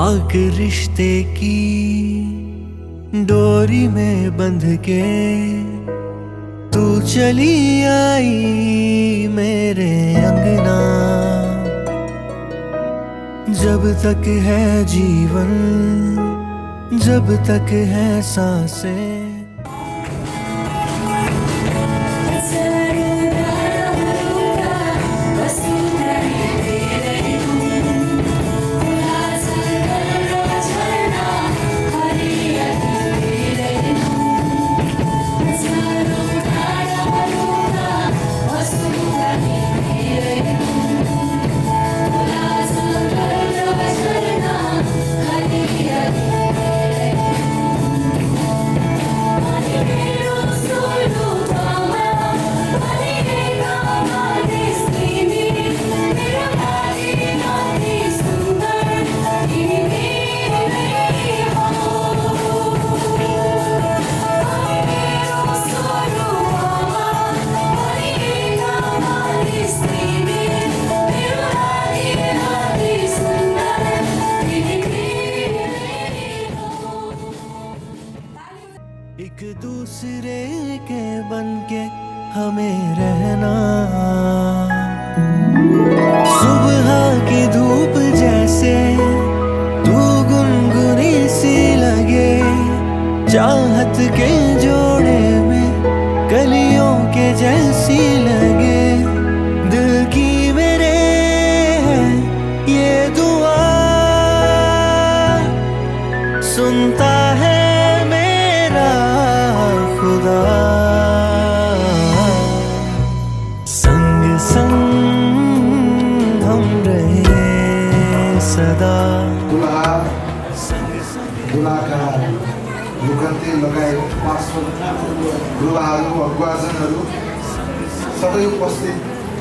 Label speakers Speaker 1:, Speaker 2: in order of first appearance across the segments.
Speaker 1: आग रिश्ते की डोरी में बंध के तू चली आई मेरे अंगना। जब तक है जीवन, जब तक है सांसें, एक दूसरे के बनके हमें रहना। सुबह की धूप जैसे तू गुनगुनी सी लगे, चाहत के जोड़े में कलियों के जैसी लगे। दिल की मेरे ये दुआ सुनता है खुदा। संग संग हम रहे सदा।
Speaker 2: दुलाका लुगन्ती लगायत पार्श्व गुरुआहरू अगुवाजनहरू सबै उपस्थित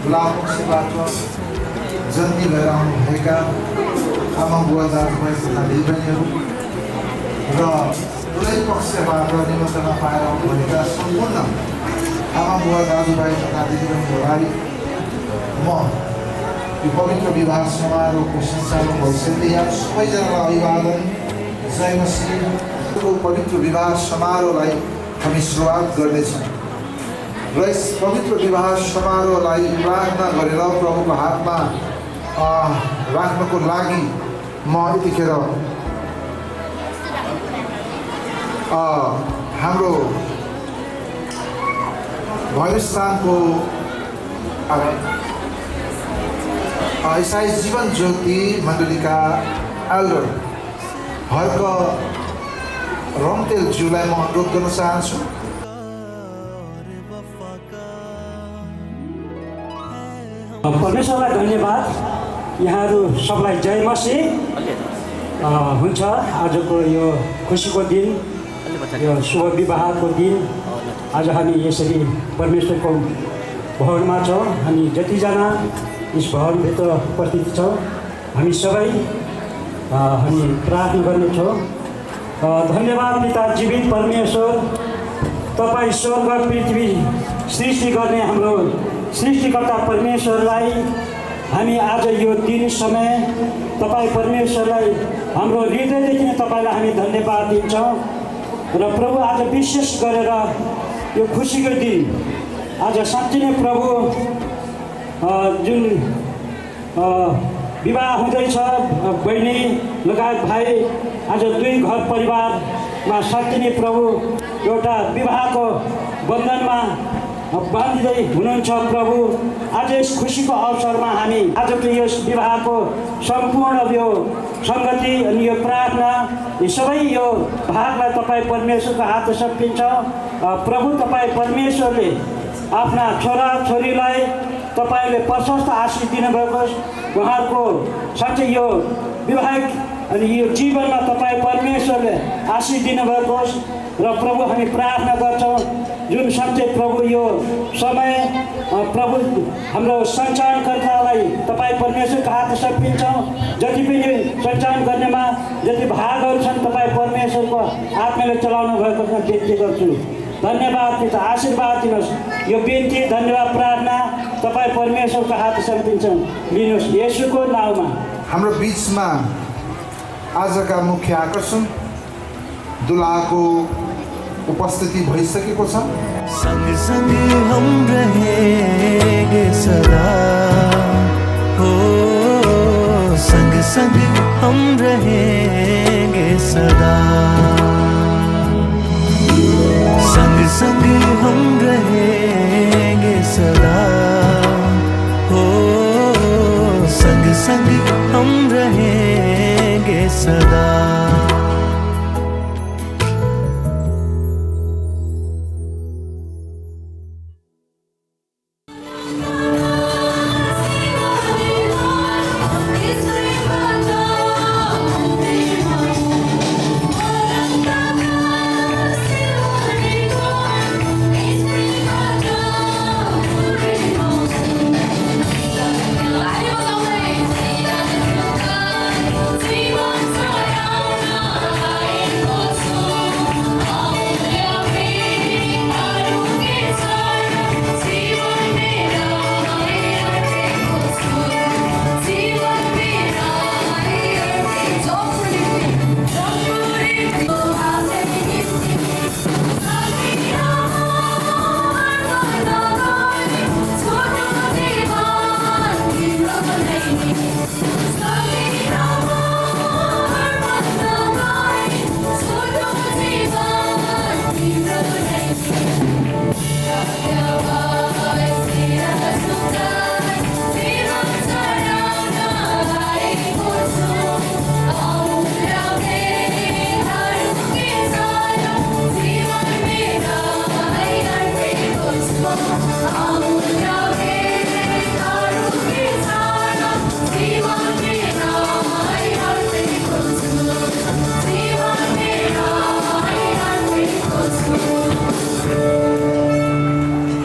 Speaker 2: गुलामुख सेवाबाट जन्मी भएर आउनुभएका आमा बुवा दाजुभाइ तथा दिदीबहिनीहरू र कुनै पक्षबाट निमन्त्रणा पाएर आउनुभएका सम्पूर्ण आमा बुवा दाजुभाइ तथा दिदीबहिनीहरूलाई म यो पवित्र विवाह समारोहको सञ्चालन भइसक्दै यहाँ सबैजनालाई अभिवादन जय मसीहको पवित्र विवाह समारोहलाई हामी सुरुवात गर्नेछौँ र यस पवित्र विवाह समारोहलाई प्रार्थना गरेर प्रभुको हातमा राख्नको लागि म यतिखेर हाम्रो भविष्यको इसाई जीवन ज्योति मण्डलीका एल्डर हर्क रम्तेलज्यूलाई म अनुरोध गर्न चाहन्छु।
Speaker 3: परमेश्वरलाई धन्यवाद। यहाँहरू सबलाई जय मसीह। हुन्छ आजको यो खुसीको दिन, यो शुभ विवाहको दिन आज हामी यसरी परमेश्वरको भवनमा छौँ। हामी जतिजना यस भवनभित्र उपस्थित छौँ हामी सबै हामी प्रार्थना गर्नेछौँ। धन्यवाद पिता जीवित परमेश्वर, तपाईँ स्वर्ग पृथ्वी सृष्टि गर्ने हाम्रो सृष्टिकर्ता परमेश्वरलाई हामी आज यो दिन समय तपाईँ परमेश्वरलाई हाम्रो हृदयदेखि नै तपाईँलाई हामी धन्यवाद दिन्छौँ। र प्रभु आज विशेष गरेर यो खुसीको दिन आज साँच्चै नै प्रभु जुन विवाह हुँदैछ बहिनी लगायत भाइ आज दुई घर परिवारमा साँच्चै नै प्रभु एउटा विवाहको बन्धनमा बाँधिँदै हुनुहुन्छ। प्रभु आज यस खुसीको अवसरमा हामी आजको यस विवाहको सम्पूर्ण यो सङ्गति अनि यो प्रार्थना यी सबै यो भागलाई तपाईँ परमेश्वरको हातमा सकिन्छ। प्रभु तपाईँ परमेश्वरले आफ्ना छोरा छोरीलाई तपाईँले प्रशस्त आशिष दिनुभएको, उहाँहरूको साँच्चै यो विवाहिक अनि यो जीवनमा तपाईँ परमेश्वरले आशिष दिनुभएको र प्रभु हामी प्रार्थना गर्छौँ जुन साँच्चै प्रभु यो समय प्रभु हाम्रो सञ्चालनकर्तालाई तपाईँ परमेश्वरको हात सकिन्छौँ। जति पनि सञ्चालन गर्नेमा जति भागहरू छन् तपाईँ परमेश्वरको आत्माले चलाउनु भएको बिन्ती गर्छु। धन्यवाद पिता, आशीर्वाद दिनुहोस्। यो बिन्ती धन्यवाद प्रार्थना तपाईँ परमेश्वरको हात सकिन्छन् लिनुहोस् येशूको नाममा।
Speaker 2: हाम्रो बिचमा आजका मुख्य आकर्षण दुलाको उपस्थिति भइसकेको छ।
Speaker 1: संग संग हम रहेंगे सदा हो, संग संग हम रहेंगे सदा, संग संग हम रहेंगे सदा हो, संग संग हम रहेंगे सदा।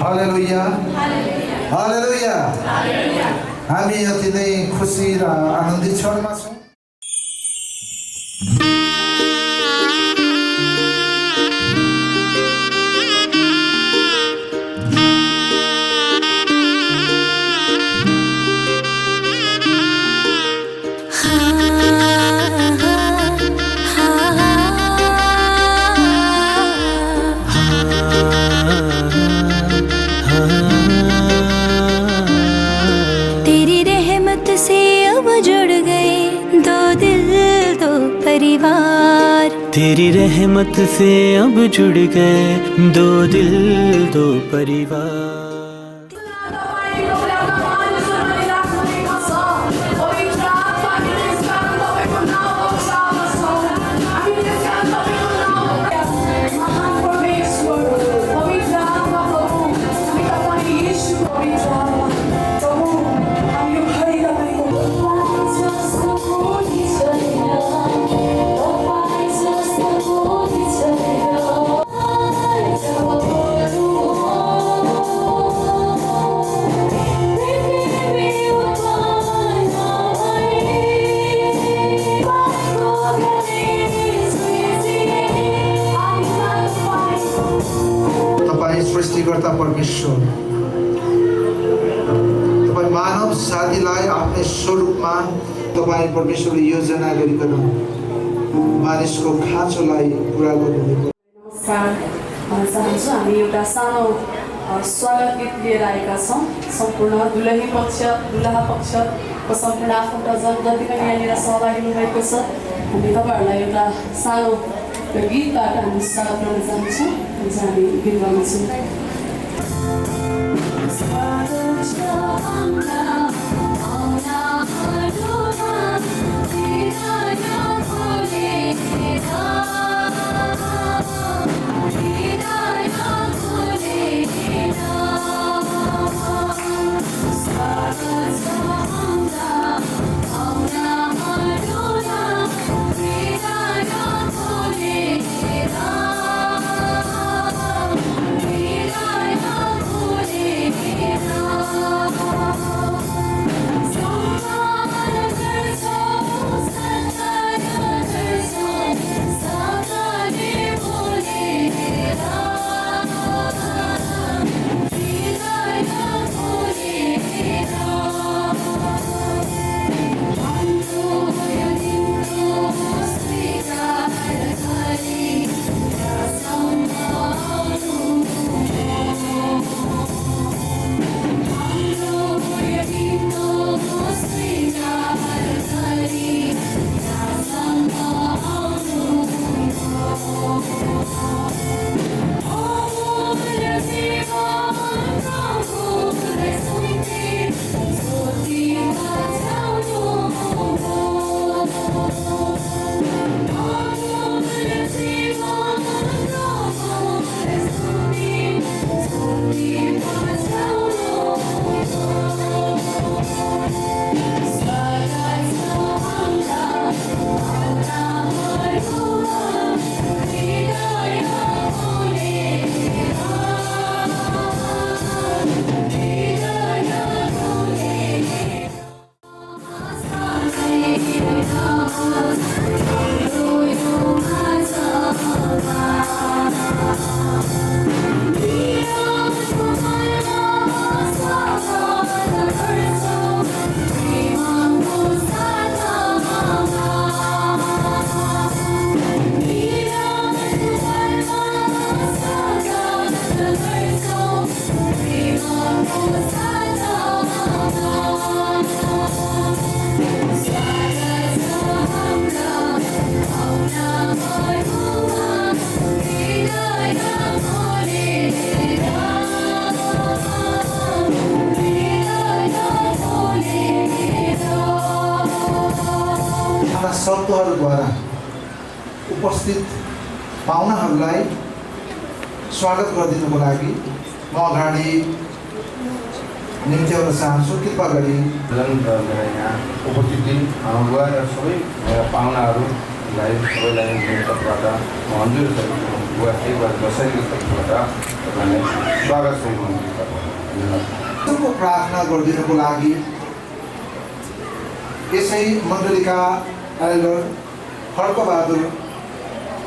Speaker 2: हालेलुया, हालेलुया। हामी अति नै खुसी र आनन्दित क्षणमा छौँ।
Speaker 4: तेरी रहमत से अब जुड़ गए दो दिल दो परिवार,
Speaker 1: तेरी रहमत से अब जुड़ गए दो दिल दो परिवार।
Speaker 2: सृष्टिकर्ता परमेश्वर, तपाईँ मानव जातिलाई आफ्नै स्वरूपमा तपाईँ परमेश्वरले योजना गरिकन मानिसको खाँचोलाई पुरा गर्नुभएको।
Speaker 5: नमस्कार भन्न चाहन्छु। हामी एउटा सानो स्वागत गीत लिएर आएका छौँ। सम्पूर्ण दुलही पक्ष दुलहा पक्षको सम्पूर्ण आफन्तजन जति पनि यहाँनिर सहभागी हुनुभएको छ, हामी तपाईँहरूलाई एउटा सानो गीतबाट हामी स्वागत गर्न चाहन्छौँ। हामी गीत गाउँछौँ।
Speaker 2: उपस्थित पाहुनाहरूलाई स्वागत गरिदिनुको लागि म अगाडि निम्त्याउन चाहन्छु। कृपा गरी
Speaker 6: मेरा यहाँ उपस्थिति बुवा र सबै मेरा पाहुनाहरूलाई सबैलाई मेरो तर्फबाट म अन्जुर बुवा एकबार दसैँको तर्फबाट तपाईँलाई स्वागत
Speaker 2: को प्रार्थना गरिदिनुको लागि यसै मण्डलीका एल्डर खड्कबहादुर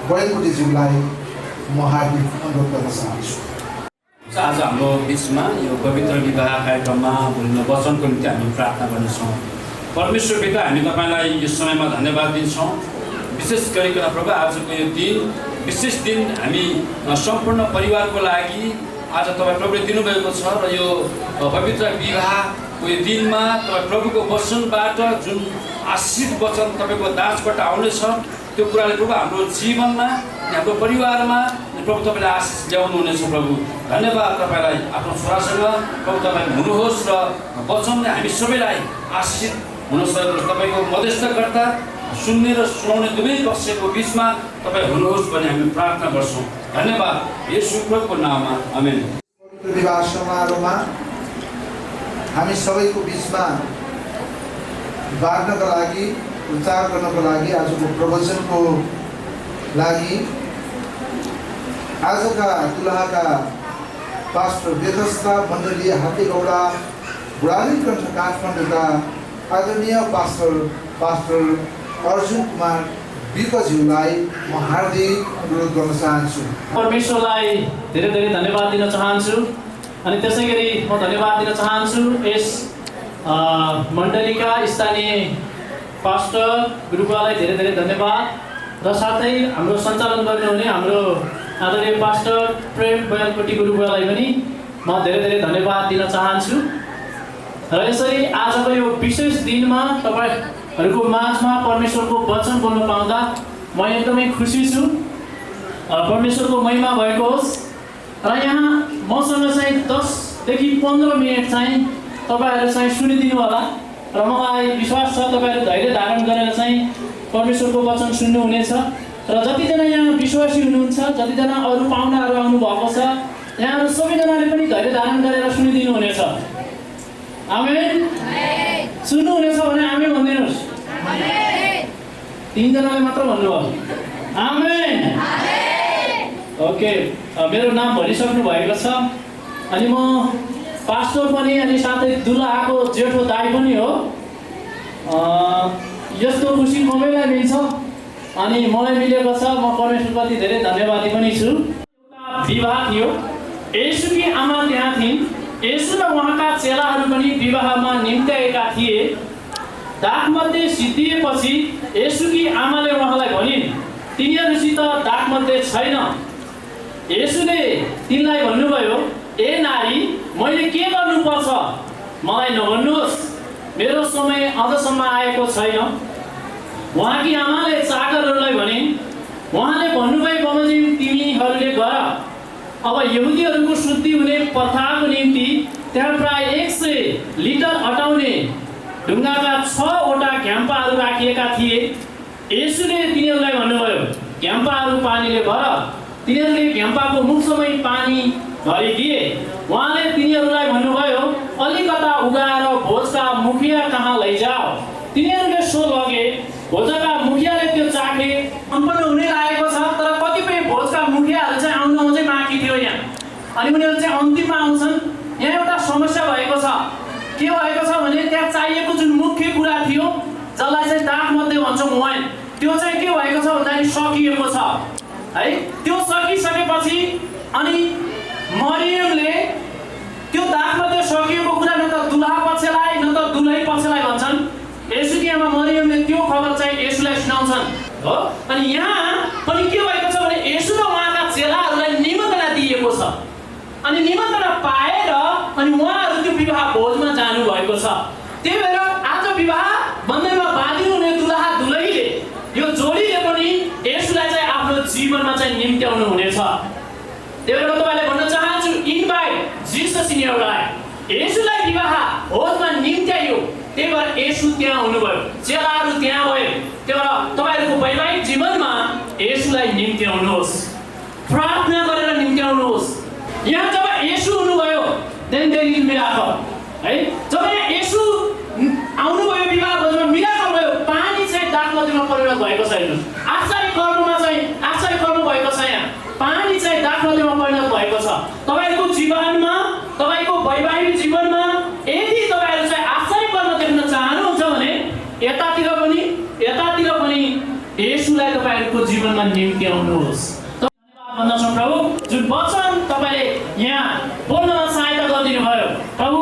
Speaker 2: बयलकुटीज्यूलाई म हार्दिक अनुरोध गर्न चाहन्छु।
Speaker 7: आज हाम्रो बिचमा यो पवित्र विवाह कार्यक्रममा बोल्ने वचनको निम्ति हामी प्रार्थना गर्नेछौँ। परमेश्वर पिता, हामी तपाईँलाई यो समयमा धन्यवाद दिन्छौँ। विशेष गरिकन प्रभु आजको यो दिन विशेष दिन हामी सम्पूर्ण परिवारको लागि आज तपाईँ प्रभुले दिनुभएको छ र यो पवित्र विवाहको यो दिनमा तपाईँ प्रभुको वचनबाट जुन आशीष वचन तपाईँको दासबाट आउनेछ त्यो कुराले प्रभु हाम्रो जीवनमा हाम्रो परिवारमा प्रभु तपाईँले आशिष ल्याउनुहुनेछ। प्रभु धन्यवाद तपाईँलाई आफ्नो छोरासँग प्रभु तपाईँ हुनुहोस् र वचनले हामी सबैलाई आशिष हुनुहोस्। तपाईँको मध्यस्थकर्ता सुन्ने र सुनाउने दुवै पक्षको बिचमा तपाईँ हुनुहोस् भन्ने हामी प्रार्थना गर्छौँ। धन्यवाद येशू प्रभुको नाममा, आमेन।
Speaker 2: विवाह समारोहमा हामी सबैको बिचमा बाँड्नको लागि प्रचार गर्नको लागि आजको प्रवचनको लागि आजका दुलहाका पास्टर बेथस्ता मण्डलीय हातेगौडा बुढालीकण्ठ काठमाडौँका आदरणीय पास्टर अर्जुन कुमार विकज्यूलाई म हार्दिक अनुरोध गर्न चाहन्छु।
Speaker 8: परमेश्वरलाई धेरै धेरै धन्यवाद दिन चाहन्छु। अनि त्यसै गरी म धन्यवाद दिन चाहन्छु यस मण्डलीका स्थानीय पास्टर गुरुबालाई धेरै धेरै धन्यवाद र साथै हाम्रो सञ्चालन गर्नुहुने हाम्रो आदरणीय पास्टर प्रेम बयलकोटी गुरुबालाई पनि म धेरै धेरै धन्यवाद दिन चाहन्छु। र यसरी आजको यो विशेष दिनमा तपाईँहरूको माझमा परमेश्वरको वचन बोल्न पाउँदा म एकदमै खुसी छु। परमेश्वरको महिमा भएको होस्। र यहाँ मसँग चाहिँ 10 देखि 15 मिनट चाहिँ तपाईँहरू चाहिँ सुनिदिनु होला र मलाई विश्वास छ तपाईँहरू धैर्य धारण गरेर चाहिँ परमेश्वरको वचन सुन्नुहुनेछ। र जतिजना यहाँ विश्वासी हुनुहुन्छ, जतिजना अरू पाहुनाहरू आउनुभएको छ, यहाँहरू सबैजनाले पनि धैर्य धारण गरेर सुनिदिनु हुनेछ। आमेन। सुन्नुहुनेछ भने आमेन भनिदिनुहोस्। तीनजनाले मात्र भन्नुभयो आमेन। ओके, मेरो नाम भनिसक्नु भएको छ। अनि म पास्टर पनि अनि साथै दुलहाको जेठो दाइ पनि हो। यस्तो खुसी सबैलाई मिल्छ अनि मलाई मिलेको छ। म परमेश्वरप्रति धेरै धन्यवादी पनि छु। एउटा विवाह थियो, येशूकी आमा त्यहाँ थिइन्। येशू र उहाँका चेलाहरू पनि विवाहमा निम्त्याएका थिए। दागमध्ये सिद्धिएपछि येशूकी आमाले उहाँलाई भनिन्, तिनीहरूसित दागमध्ये छैन। येशूले तिनलाई भन्नुभयो, ए नारी, मैले के गर्नुपर्छ मलाई नभन्नुहोस्, मेरो समय अझसम्म आएको छैन। उहाँकी आमाले चाकरहरूलाई भनिन्, उहाँले भन्नुभयो बमोजिम तिमीहरूले गर। अब यहुदीहरूको शुद्धि हुने प्रथाको निम्ति त्यहाँ प्राय 100 लिटर अटाउने ढुङ्गाका 6वटा घ्याम्पाहरू राखिएका थिए। येशूले तिनीहरूलाई भन्नुभयो, घ्याम्पाहरू पानीले भर। तिनीहरूले घ्याम्पाको मुखसम्मै पानी भरिदिए। उहाँले तिनीहरूलाई भन्नुभयो, अलिकता उगाएर भोजका मुखिया कहाँ लैजाऊ। तिनीहरूले सो लगे। भोजका मुखियाले त्यो चाखे। सम्पन्न हुने लागेको छ, तर कतिपय भोजका मुखियाहरू चाहिँ आउन चाहिँ बाँकी थियो यहाँ। अनि उनीहरू चाहिँ अन्तिममा आउँछन्। यहाँ एउटा समस्या भएको छ। के भएको छ भने त्यहाँ चाहिएको जुन मुख्य कुरा थियो, जसलाई चाहिँ दागमध्ये भन्छौँ वाइन, त्यो चाहिँ के भएको छ भन्दाखेरि सकिएको छ है। त्यो सकिसकेपछि अनि मरियमले त्यो दागमध्ये सकिएको कुरा न त दुलहा पक्षलाई न त दुलही पक्षलाई भन्छन्। येशूकी आमा मरियमले त्यो खबर चाहिँ येशूलाई सुनाउँछन् हो। अनि यहाँ पनि के भएको छ भने येशू र उहाँका चेलाहरूलाई निमन्त्रणा दिएको छ। अनि निमन्त्रणा पाएर अनि उहाँहरू त्यो विवाह भोजमा जानु भएको छ। त्यही भएर आज विवाह बन्धनमा बाँधिनु हुने दुलहा दुलहीले यो जोडीले पनि येशूलाई चाहिँ आफ्नो जीवनमा चाहिँ निम्त्याउनु हुनेछ। त्यही भएर तपाईँलाई भन्न चाहन्छु, invite Jesus in your life. येशूलाई विवाह भोजमा निम्त्याइयो। त्यही भएर येशू त्यहाँ हुनुभयो, चेलाहरू त्यहाँ भए। त्यही भएर तपाईँहरूको वैवाहिक जीवनमा येशूलाई निम्त्याउनुहोस्, प्रार्थना गरेर निम्त्याउनुहोस्। यहाँ जब येशू हुनुभयो देन देयर इज मिराकल है। जब यहाँ येशू आउनुभयो विवाह भोजमा मिराकल भयो। पानी चाहिँ दाखमतीमा परिणत भएको छैन। आश्चर्य कर्ममा चाहिँ आश्चर्य कर्म भएको छ। यहाँ पानी चाहिँ दाखमतीमा परिणत भएको छ। तपाईको जीवनमा, तपाईको वैवाहिक जीवनमा यदि तपाईहरु चाहिँ आश्चर्य कर्म देख्न चाहनुहुन्छ भने यतातिर पनि येशूलाई तपाईहरुको जीवनमा निम्त्याउनुहोस्। धन्यवाद भन्दछौँ प्रभु, जुन वचन तपाईले यहाँ बोल्नमा सहायता गरिदिनु भयो प्रभु।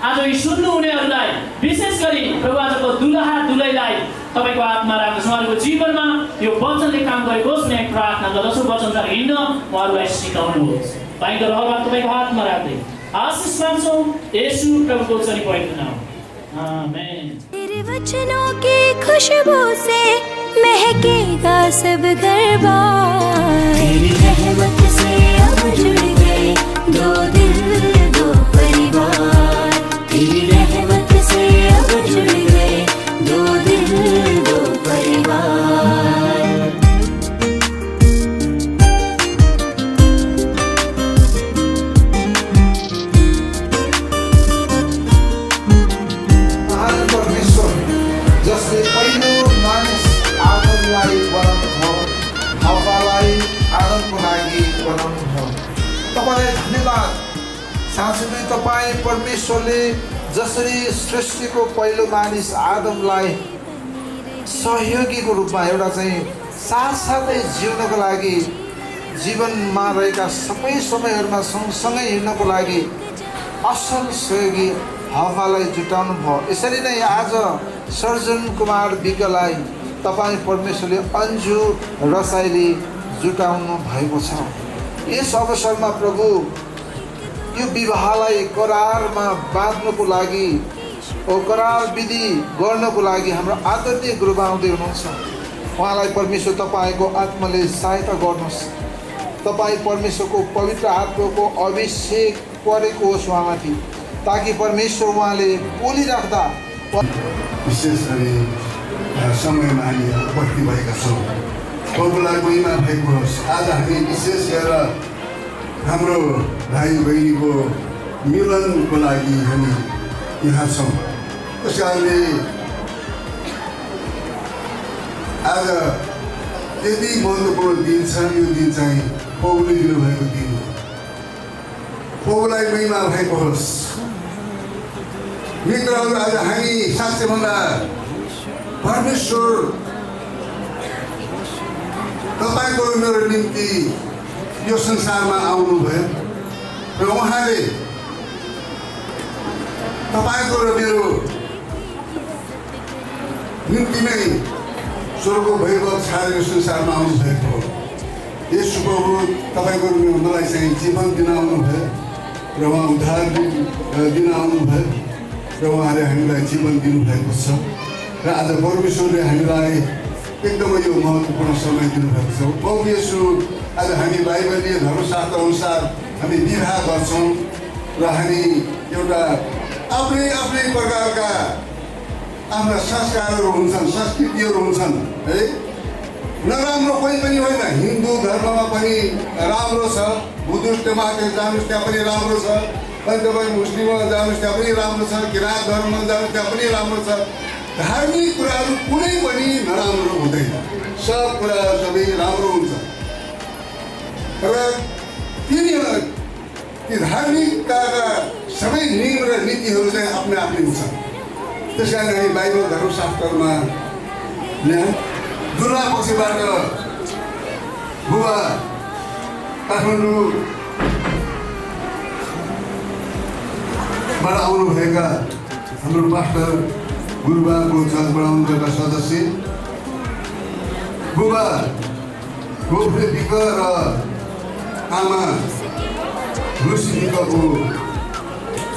Speaker 8: आज यी सुन्नु हुनेहरूलाई विशेष गरी प्रभु आजको दुलहा दुलैलाई तपाईको हातमा राख्नुहोस्। उहाँहरूको जीवनमा यो वचनले काम गरेको होस्। म प्रार्थना गर्दछु वचनका हिँड्न उहाँहरूलाई सिकाउनुहोस्। भाइको रहर तपाईको हातमा राख्दै आशीष माग्छौँ येशू प्रभुको चली पवित्र नाम, आमेन।
Speaker 4: तेरे वचनों की खुशबू से महकेगा सब घर-बार। तेरी रहमत से अब जुड़ गए दो दिल दो परिवार। तेरी रहमत से अब जुड़ गए दो दिल दो परिवार।
Speaker 2: महान परमेश्वर जसले पहिलो मानिस आदमलाई बनाउनुभयो, हव्वालाई आदमको लागि बनाउनुभयो, तपाईँलाई धन्यवाद। साँच्चै तपाईँ परमेश्वरले जसरी सृष्टिको पहिलो मानिस आदमलाई सहयोगीको रूपमा एउटा चाहिँ साथसाथै जिउनको लागि जीवनमा रहेका सबै समयहरूमा सँगसँगै हिँड्नको लागि असल सहयोगी हव्वालाई जुटाउनु भयो। यसरी नै आज सर्जन कुमार विज्ञलाई तपाईँ परमेश्वरले अन्जु रसाइली जुटाउनु भएको छ। यस अवसरमा प्रभु यो विवाहलाई करारमा बाँध्नको लागि करार विधि गर्नको लागि हाम्रो आदरणीय गुरुबा आउँदै हुनुहुन्छ। उहाँलाई परमेश्वर तपाईँको आत्माले सहायता गर्नुहोस्। तपाईँ परमेश्वरको पवित्र आत्माको अभिषेक परेको होस् उहाँमाथि, ताकि परमेश्वर उहाँले बोलिराख्दा
Speaker 9: विशेष गरी समयमा हामी उपस्थित भएका छौँ। प्रभुलाई महिमा भएको होस्। आज हामी विशेष गरेर हाम्रो भाइ बहिनीको मिलनको लागि हामी यहाँ छौँ। त्यस कारणले आज यति महत्त्वपूर्ण दिन छ। यो दिन चाहिँ प्रभुले दिनुभएको दिन हो। प्रभुलाई महिमा भएको होस्। मित्रहरू, आज हामी साँच्चै भन्दा परमेश्वर तपाईँको मेरो निम्ति यो संसारमा आउनुभयो र उहाँले तपाईँको र मेरो निम्ति नै स्वर्गको वैभव छाडेर यो संसारमा आउनुभएको हो। यसो प्रभु तपाईँको मलाई चाहिँ जीवन दिन आउनुभयो र उहाँ उद्धार दिन आउनुभयो र उहाँले हामीलाई जीवन दिनुभएको छ। र आज परमेश्वरले हामीलाई एकदमै यो महत्त्वपूर्ण समय दिनुभएको छ। प्रभु येशू आज हामी बाइबलीय धर्मशास्त्र अनुसार हामी विवाह गर्छौँ र हामी एउटा आफ्नै आफ्नै प्रकारका आफ्ना संस्कारहरू हुन्छन्, संस्कृतिहरू हुन्छन् है। नराम्रो कोही पनि होइन। हिन्दू धर्ममा पनि राम्रो छ, बुद्धिस्टमा जानुहोस् त्यहाँ पनि राम्रो छ, अनि तपाईँ मुस्लिममा जानुहोस् त्यहाँ पनि राम्रो छ, किराँत धर्ममा जानुहोस् त्यहाँ पनि राम्रो छ। धार्मिक कुराहरू कुनै पनि नराम्रो हुँदैन। सब कुरा सबै राम्रो हुन्छ। र ती धार्मिकता सबै नियम र नीतिहरू चाहिँ आफ्नै आफ्नै हुन्छन्। त्यस कारण हामी बाइबल धर्मशास्त्रमा दुर्गा पक्षबाट बुबा काठमाडौँबाट आउनुभएका हाम्रो पास्टर गुरुबाको चर्चबाट आउनुभएका सदस्य बुबा गोफ्रे विक र आमा लुसी विकको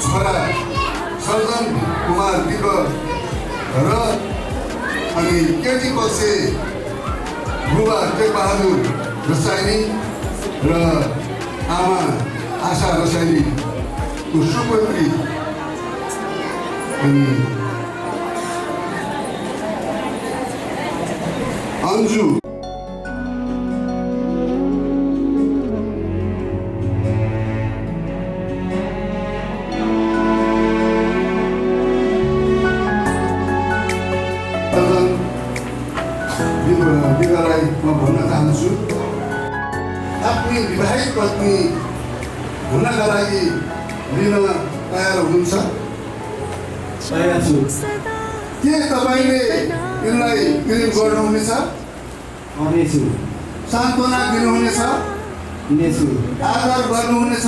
Speaker 9: छोरा सर्जन कुमार विक र अनि केटी पक्ष बुबा टेकबहादुर रसाइली र आमा आशा रसाइलीको सुपुत्री अनि अन्जु बिगालाई म भन्न चाहन्छु आफ्नी विवाहित पत्नी हुनका लागि लिन तयार हुनुहुन्छ?
Speaker 3: तयार छु।
Speaker 9: के तपाईँले यिनलाई प्रेम गर्नुहुनेछ?
Speaker 3: गर्नेछु।
Speaker 9: सान्त्वना दिनुहुनेछ?
Speaker 3: दिनेछु।
Speaker 9: आदर गर्नुहुनेछ?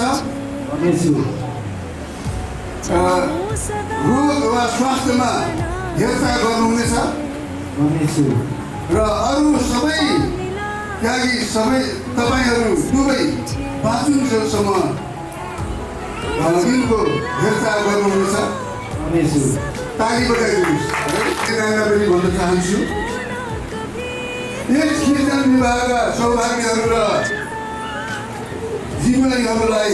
Speaker 3: गर्नेछु।
Speaker 9: रोग वा स्वास्थ्यमा हेरचाह गर्नुहुनेछ?
Speaker 3: गर्नेछु।
Speaker 9: र अरू सबै त्यागी तपाईँहरू दुवै बाँचुन्जेलसम्म यिनको हेरचाह गर्नुहुनेछ?
Speaker 3: गर्नेछु।
Speaker 9: ताली बजाइदिनुहोस्। पनि भन्न चाहन्छु यस कीर्तन विवाहका सौभाग्यहरू र जीवनीहरूलाई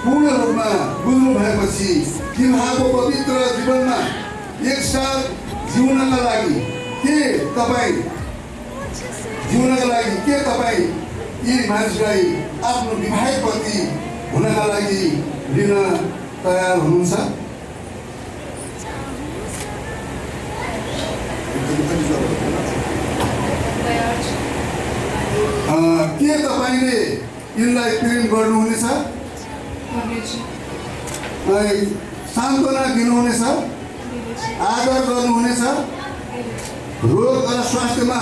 Speaker 9: पूर्ण रूपमा बुझ्नु भएपछि विवाहको पवित्र जीवनमा एकसाथ जिउनका लागि के तपाईँ यी मानिसलाई आफ्नो विवाहित पति हुनका लागि लिन तयार हुनुहुन्छ? के तपाईँले यिनलाई प्रेम गर्नुहुनेछ? सान्त्वना दिनुहुनेछ? आदर गर्नुहुनेछ? रोग र स्वास्थ्यमा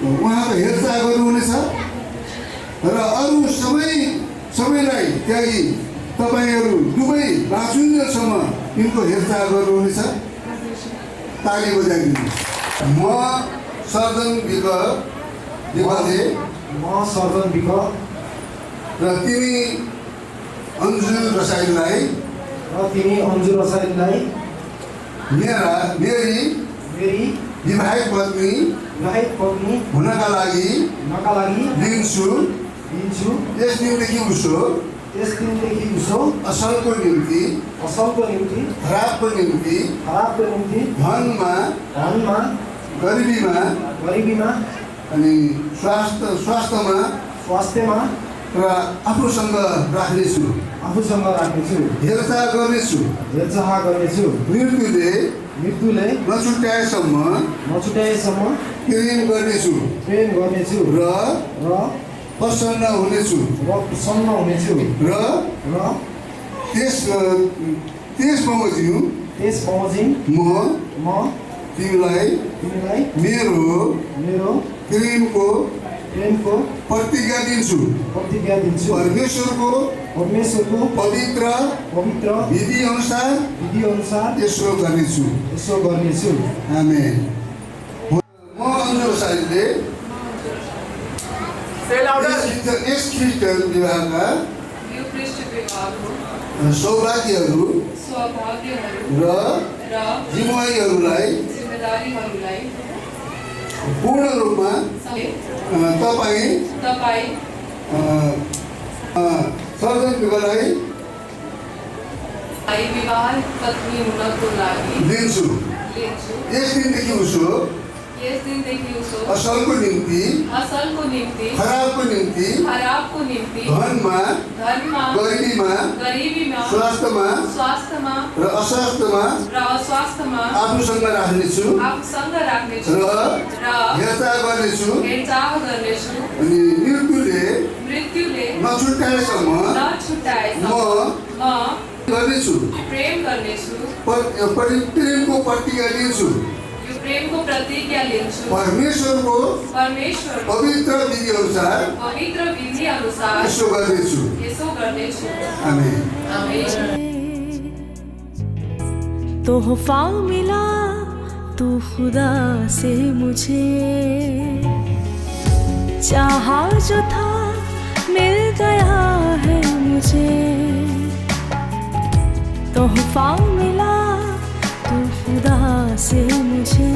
Speaker 9: उहाँको हेरचाह गर्नुहुनेछ? र अरू सबैलाई त्यागी तपाईँहरू दुवै बाँचुन्जेलसम्म यिनको हेरचाह गर्नुहुनेछ? ताली बजाइदिनुहोस्। म सर्जन विक र तिमी अन्जु रसाइललाई मेरी विवाहित पत्नी हुनका लागि लिन्छु। यस दिनदेखि उसो असलको निम्ति खराबको निम्ति धनमा गरिबीमा अनि स्वास्थ्यमा र आफूसँग राख्नेछु। हेरचाह गर्नेछु। मृत्युले नछुट्याएसम्म प्रेम गर्नेछु र प्रसन्न हुनेछु र त्यस बमोजिम म तिमीलाई मेरो प्रेमको प्रतिज्ञा दिन्छु। परमेश्वरको पवित्र विधि अनुसार यसो गर्नेछु। आमेन। म अन्जु साइडले यस ख्रिस्टन विवाहका सौभाग्यहरू र जिम्मेवारीहरूलाई पूर्ण रूपमा तपाईँ सर्जन विकलाई दिन्छु। यस दिनदेखि उसो असलको निम्ति खराबको निम्ति धनमा गरिबीमा स्वास्थ्यमा र अस्वास्थ्यमा आफूसँग राख्नेछु र हेरचाह गर्नेछु। अनि मृत्युले नछुट्याएसम्म म गर्नेछु। प्रेमको प्रतिज्ञा लिन्छु। परमेश्वरको पवित्र विधि अनुसार यसो गर्नेछु। आमेन।
Speaker 4: तोहफा मिला तू खुदा से मुझे, चाहा जो था मिल गया है मुझे। तोहफा मिला तू खुदा से मुझे,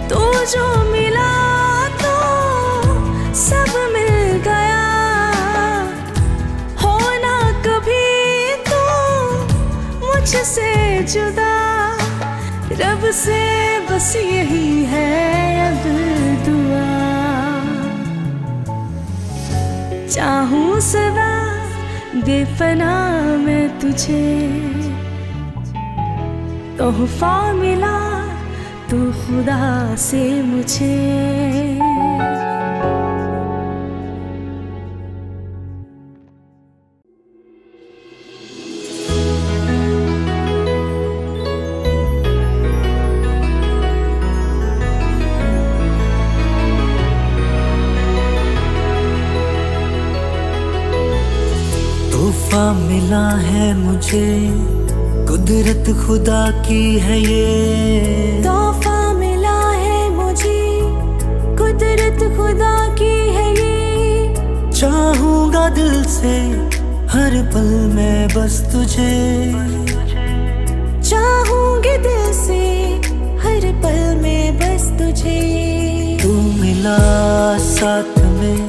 Speaker 4: तो जो मिला तो सब मिल गया। होना कभी तो मुझसे जुदा, रब से बस यही है अब दुआ। चाहूं सदा बेपना मैं तुझे, तोहफा मिला तू खुदा से मुझे।
Speaker 1: तोहफा मिला है मुझे, कुदरत खुदा की है ये।
Speaker 4: तोहफा मिला है मुझे, कुदरत खुदा की है ये।
Speaker 1: चाहूंगा दिल से हर पल में बस तुझे,
Speaker 4: चाहूंगी दिल से हर पल में बस तुझे।
Speaker 1: तू मिला साथ में,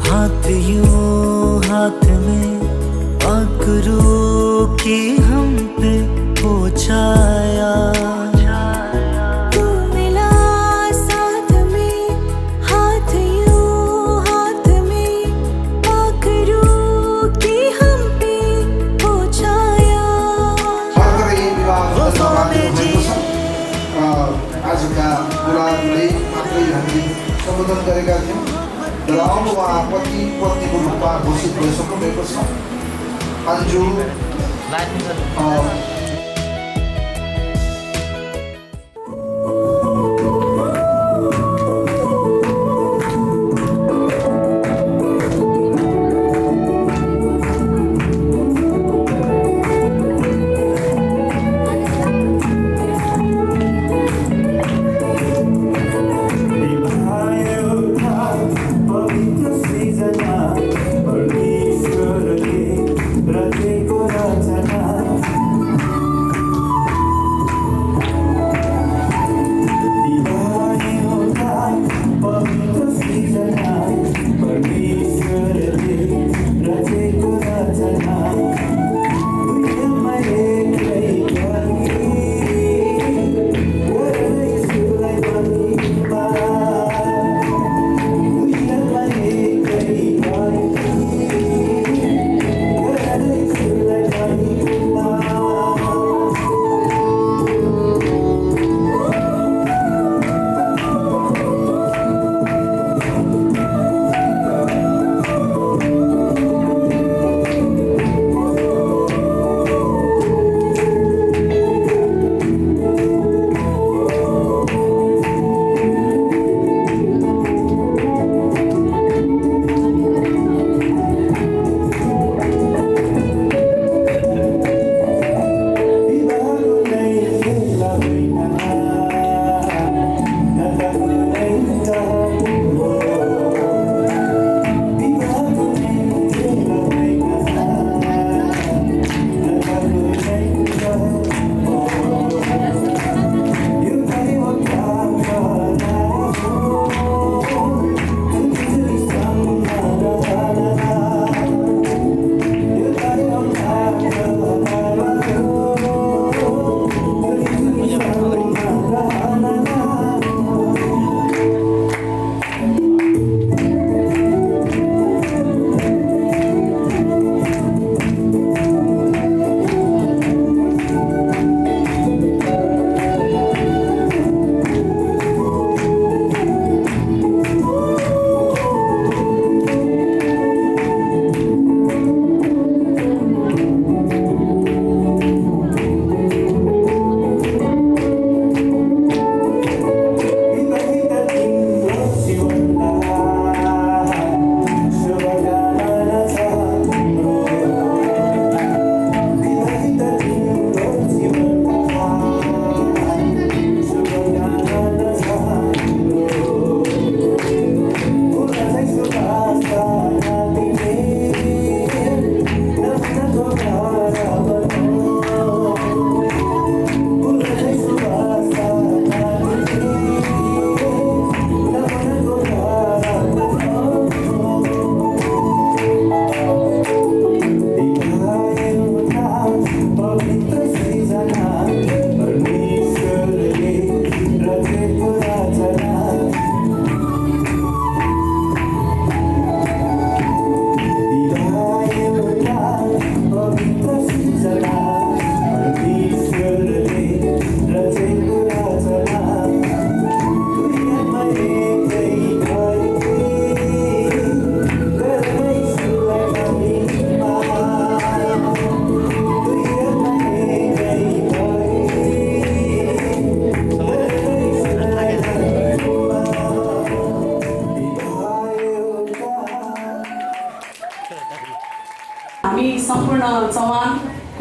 Speaker 1: हाथ यूं हाथ में, आकरों की हम पे हो छाया।
Speaker 4: तू मिला साथ में, हाथ यूं हाथ में, आकरों की हम पे हो छाया।
Speaker 2: भर्खरै विवाह भएको छ। आजका बुढाहरूले मात्रै हामीले सम्बोधन गरेका थियौँ, तर अब उहाँ पति पत्नीको रूपमा घोषित भइसक्नु भएको छ। अन्जु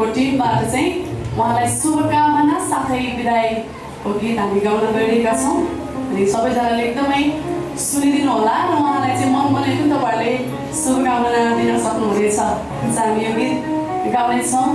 Speaker 5: को टिमबाट चाहिँ उहाँलाई शुभकामना साथै विदाईको गीत हामी गाउन गइरहेका छौँ अनि सबैजनाले एकदमै सुनिदिनु होला र उहाँलाई चाहिँ मन बनाएको तपाईँहरूले शुभकामना दिन सक्नुहुनेछ हामी यो गीत गाउनेछौँ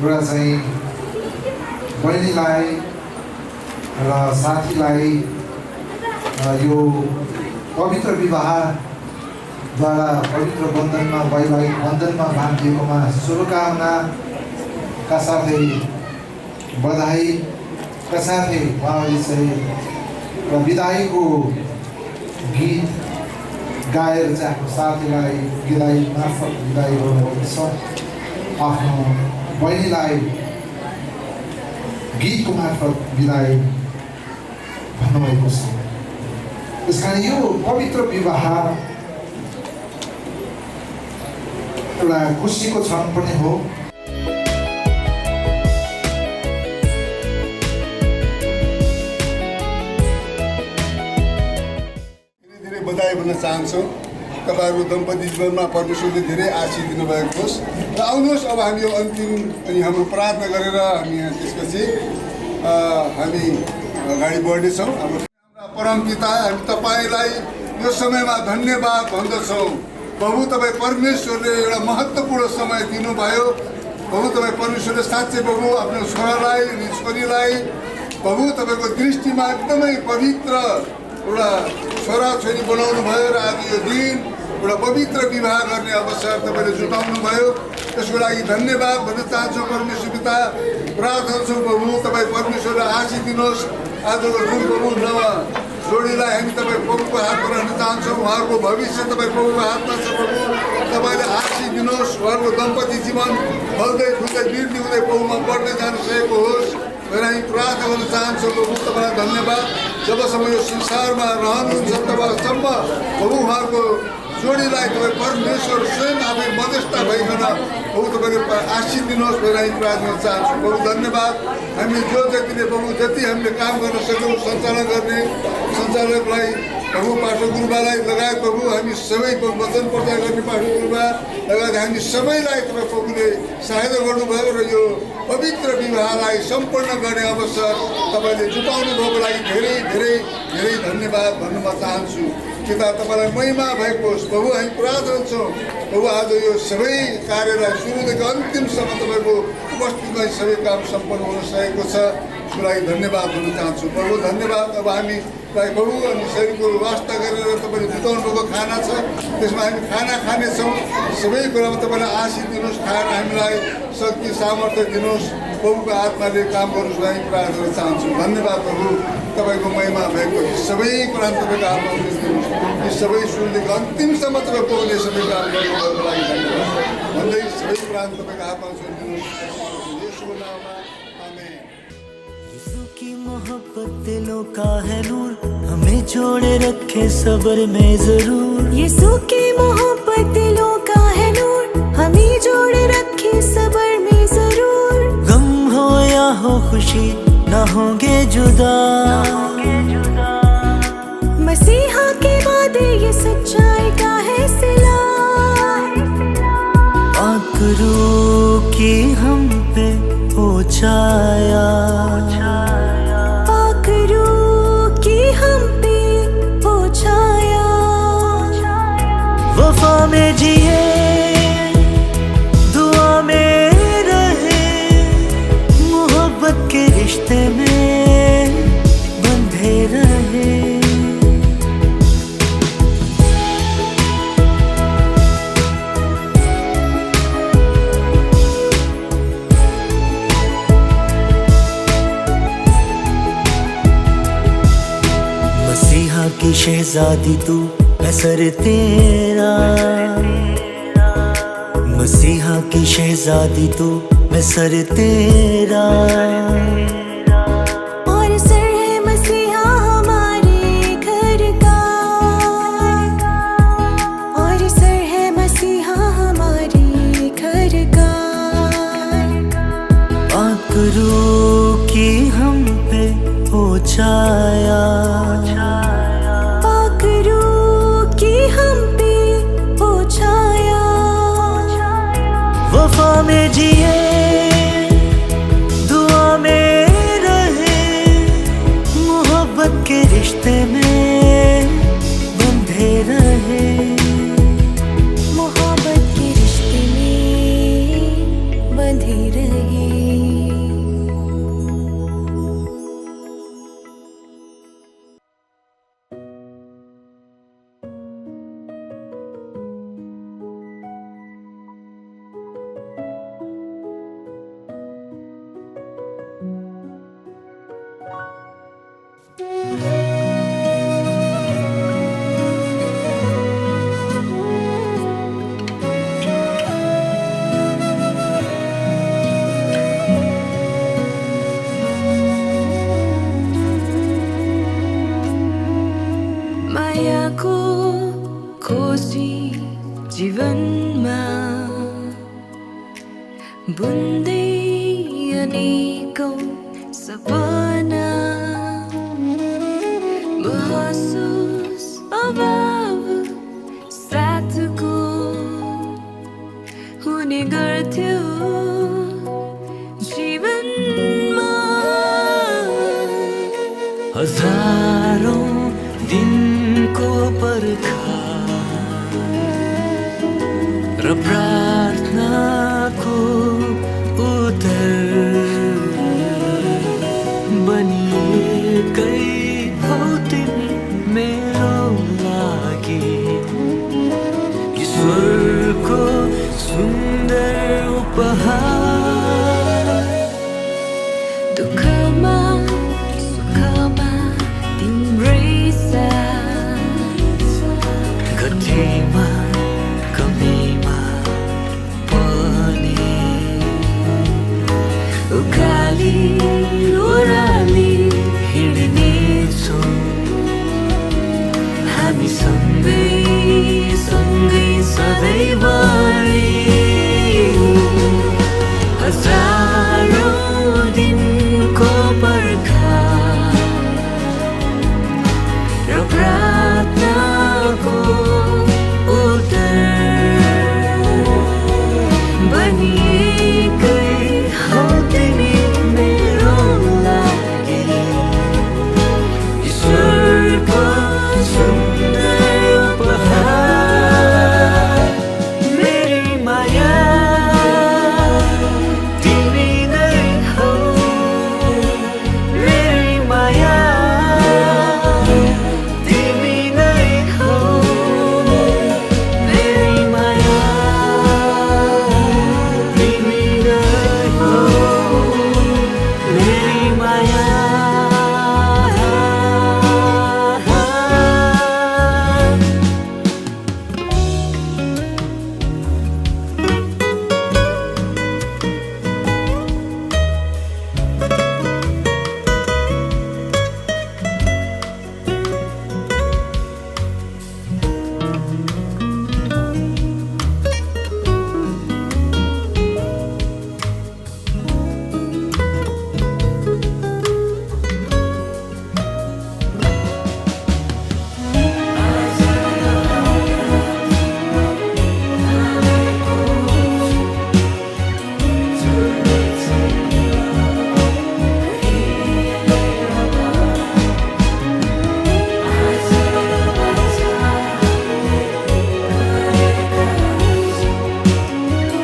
Speaker 2: एउटा चाहिँ बहिनीलाई र साथीलाई यो पवित्र विवाहद्वारा पवित्र बन्धनमा वैवाहिक बन्धनमा बाँधिएकोमा शुभकामनाका साथै बधाईका साथै उहाँले चाहिँ विदाईको गीत गाएर चाहिँ आफ्नो साथीलाई विदाई मार्फत विदाई गर्नुभएको छ। आफ्नो बहिनीलाई गीतको मार्फत विदाई भन्नुभएको छ। त्यस कारण यो पवित्र विवाह एउटा खुसीको क्षण पनि हो।
Speaker 9: धेरै बधाई भन्न चाहन्छु। तपाईँहरू दम्पति जीवनमा परमेश्वरले धेरै आशीष दिनुभएको होस् र आउनुहोस् अब हामी यो अन्तिम अनि हाम्रो प्रार्थना गरेर हामी त्यसपछि हामी अगाडि बढ्नेछौँ। हाम्रो परमपिता, हामी तपाईँलाई यो समयमा धन्यवाद भन्दछौँ। प्रभु, तपाईँ परमेश्वरले एउटा महत्त्वपूर्ण समय दिनुभयो। प्रभु, तपाईँ परमेश्वरले साँच्चै प्रभु आफ्नो छोरालाई अनि छोरीलाई प्रभु तपाईँको दृष्टिमा एकदमै पवित्र एउटा छोराछोरी बनाउनु भयो र आज यो दिन एउटा पवित्र विवाह गर्ने अवसर तपाईँले जुटाउनु भयो। त्यसको लागि धन्यवाद भन्न चाहन्छु परमेश्वर पिता। प्रार्थना छु प्रभु, तपाईँ परमेश्वरलाई आशीष दिनुहोस्। आजको जुन प्रभु नव जोडीलाई हामी तपाईँ प्रभुको हातमा राख्न चाहन्छौँ। उहाँहरूको भविष्य तपाईँ प्रभुको हातमा छ प्रभु। तपाईँले आशीष दिनुहोस्। उहाँहरूको दम्पति जीवन फल्दै फुल्दै वृद्धि हुँदै प्रभुमा बढ्दै जान सकेको होस् भनेर हामी प्रार्थना गर्न चाहन्छौँ प्रभु। तपाईँलाई धन्यवाद। जबसम्म यो संसारमा रहनुहुन्छ तबसम्म प्रभु उहाँहरूको जोडीलाई तपाईँ परमेश्वर स्वयं आफै मध्यस्थ भइकन प्रभु तपाईँले आशीष दिनुहोस् भनेर हामी प्रार्थना गर्न चाहन्छौँ प्रभु। धन्यवाद। हामी जो जतिले प्रभु जति हामीले काम गर्न सक्यौँ सञ्चालन गर्ने सञ्चालकलाई प्रभु पास्टर गुरुबालाई लगायत प्रभु हामी सबै वचन प्रचार गर्ने पास्टर गुरुबा लगायत हामी सबैलाई तपाईँ प्रभुले सहायता गर्नुभयो र यो पवित्र विवाहलाई सम्पन्न गर्ने अवसर तपाईँले जुटाउनु भएको लागि धेरै धेरै धेरै धन्यवाद भन्न म चाहन्छु। पिता, तपाईँलाई महिमा भएको होस् प्रभु। हामी प्रार्थना छौँ प्रभु, आज यो सबै कार्यलाई सुरुदेखि अन्तिमसम्म तपाईँको उपस्थितिमा सबै काम सम्पन्न हुन सकेको छ। त्यसको लागि धन्यवाद भन्न चाहन्छु प्रभु। धन्यवाद। अब हामी प्रभु अनि शरीरको वास्ता गरेर तपाईँले जुटाउनु भएको खाना छ, त्यसमा हामी खाना खानेछौँ। सबै कुरामा तपाईँलाई आशीष दिनुहोस्। खाएर हामीलाई शक्ति सामर्थ्य दिनुहोस्। प्रभुको आत्माले काम गर्नुहोस् हामी प्रार्थना गर्न चाहन्छु। धन्यवाद प्रभु। तपाईँको महिमा भएको सबै कुरा तपाईँको हातमा दिनुहोस्। यी सबै सुरुदेखि अन्तिमसम्म तपाईँ प्रभुले सबै काम गर्नुभएको लागि धन्यवाद भन्दै सबै कुरा तपाईँको हातमा दिनुहोस्। यसको नाममा आमेन।
Speaker 1: यीशु की मोहब्बत दिलों का है नूर, हमें जोड़े रखे सब्र में जरूर।
Speaker 4: यीशु की मोहब्बत दिलों का है नूर, हमें जोड़े रखे सब्र में जरूर।
Speaker 1: गम हो या हो खुशी ना होंगे जुदा,
Speaker 4: मसीहा के वादे ये सच्चाई का है सिला।
Speaker 1: पाक रूह की हम पे हो छाया,
Speaker 4: पाक रूह की हम पे हो छाया।
Speaker 1: वफा में जिए दुआ में रहे, मोहब्बत के रिश्ते में बंधे रहे। मसीहा की शहजादी तू, मैं सर तेरा। मसीहा की शहजादी तू, मैं सर तेरा।
Speaker 4: और सर है मसीहा हमारे घर का, और सर है मसीहा हमारे घर का।
Speaker 1: पाक रूह की हम पे हो छाया,
Speaker 4: पाक रूह की हम पे हो छाया।
Speaker 1: वफा में जिए दुआ में रहे, मोहब्बत के रिश्ते में बंधे रहे।
Speaker 4: मोहब्बत के रिश्ते में बंधे रहे। को खोजी जीवनमा बुन्दै अनेकौं सपना महसुस अभाव साथको हुने गर्थ्यो जीवनमा
Speaker 1: हजारौं दिनको पर्खा र प्रार्थनाको उत्तर बनिएकै हौ तिमी मेरो लागि ईश्वरको सुन्दर उपहार
Speaker 4: दुःखमा सुखमा तिम्रै साथ
Speaker 1: घटीमा कमीमा पनि
Speaker 4: उकाली ओह्राली
Speaker 1: हिँड्नेछौँ हामी सँगै सँगै सधैँभरि हजारौं दिनको पर्खा र प्रार्थनाको उत्तर बनिएकै हौ तिमी मेरो लागि ईश्वरको सुन्दर उपहार मेरी माया तिमी नै हौ मेरी माया तिमी नै हौ मेरी माया तिमी नै हौ मेरी माया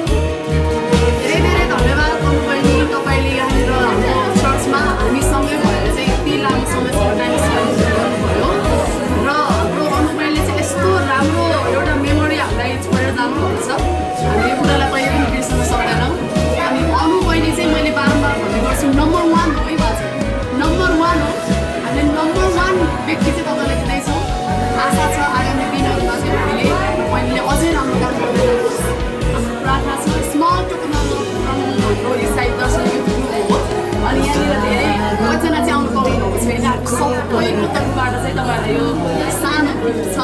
Speaker 5: धेरै धेरै धन्यवाद बहिनी, तपाईँले यहाँनिर हाम्रो चर्चमा हामीसँगै भएर चाहिँ यति लामो समयसम्म टाइम स्पेन्ड गर्नुभयो र हाम्रो अनुबहिनीले चाहिँ यस्तो राम्रो एउटा मेमोरी हामीलाई छोडेर जानुभएको छ। हामी यो कुरालाई कहिले पनि बिर्सन सक्दैनौँ। हामी अनुबहिनी चाहिँ मैले बारम्बार भन्ने गर्छु नम्बर 1 हो है बाजे, नम्बर 1 हो। हामीले नम्बर 1 व्यक्ति चाहिँ तपाईँलाई दिँदैछौँ। आशा छ आगामी दिनहरूमा चाहिँ हामीले बहिनीले अझै राम्रो काम गर्दै जानुहोस्। हाम्रो प्रार्थना छ स्मल हाम्रो इसाई दर्शन हो अनि यहाँनिर धेरै कतिजना चाहिँ आउनु पाउनुभएको छैन। सबैको तर्फबाट चाहिँ तपाईँहरूलाई यो सानो गिफ्ट छ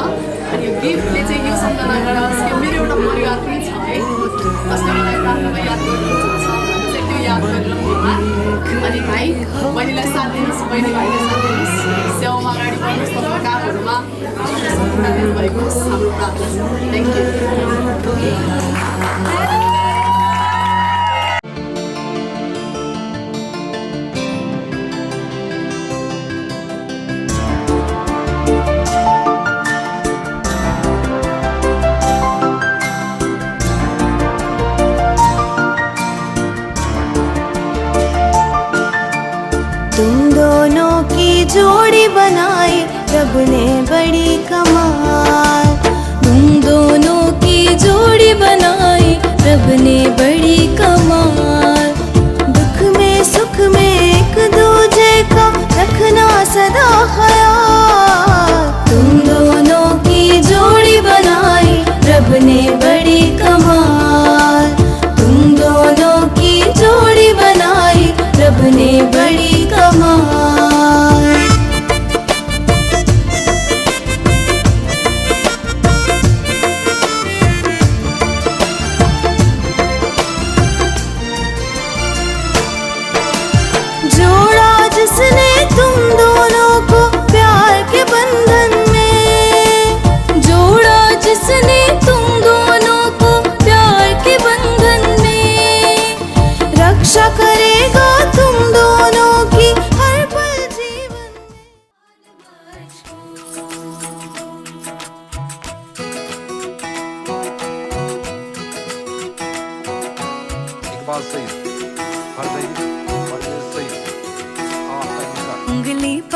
Speaker 5: अनि यो गिफ्टले चाहिँ यो सम्झना गरोस् कि मेरो एउटा परिवार पनि छ है, जसले मलाई प्रार्थनामा याद गर्नुहुन्छ चाहिँ त्यो याद गरेर होला। अनि भाइ बहिनीलाई साथ दिनुहोस्, बहिनी भाइले साथ दिनुहोस्, सेवामा अगाडि बढ्नुहोस्, तपाईँको कामहरूमा सम्पूर्ण दिनुभएको हाम्रो प्रार्थना छ। Thank you.
Speaker 4: तुम दोनों की जोड़ी बनाई रब ने बड़ी कमाल। तुम दोनों की जोड़ी बनाई रब ने बड़ी कमाल। दुख में सुख में एक दूजे का रखना सदा ख्याल। तुम दोनों की जोड़ी बनाई रब ने बड़ी कमाल। तुम दोनों की जोड़ी बनाई रब ने बड़ी कमाल।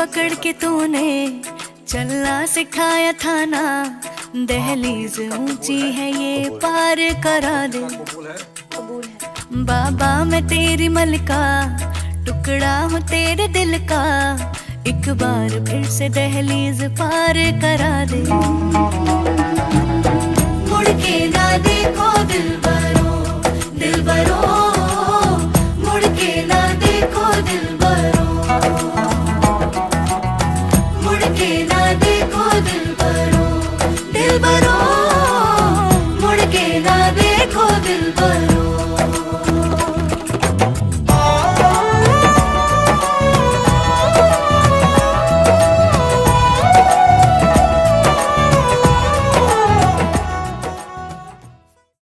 Speaker 4: पकड़ के तूने चलना सिखाया था ना, दहलीज ऊंची है ये पार करा दे। बाबा मैं तेरी मलका, टुकड़ा हूँ तेरे दिल का, एक बार फिर से दहलीज पार करा दे। मुड़ के ना देखो दिलबरो, दिलबरो, मुड़ के ना देखो दिलबरो, मुड़ के ना देखो दिलबरो, दिलबरो।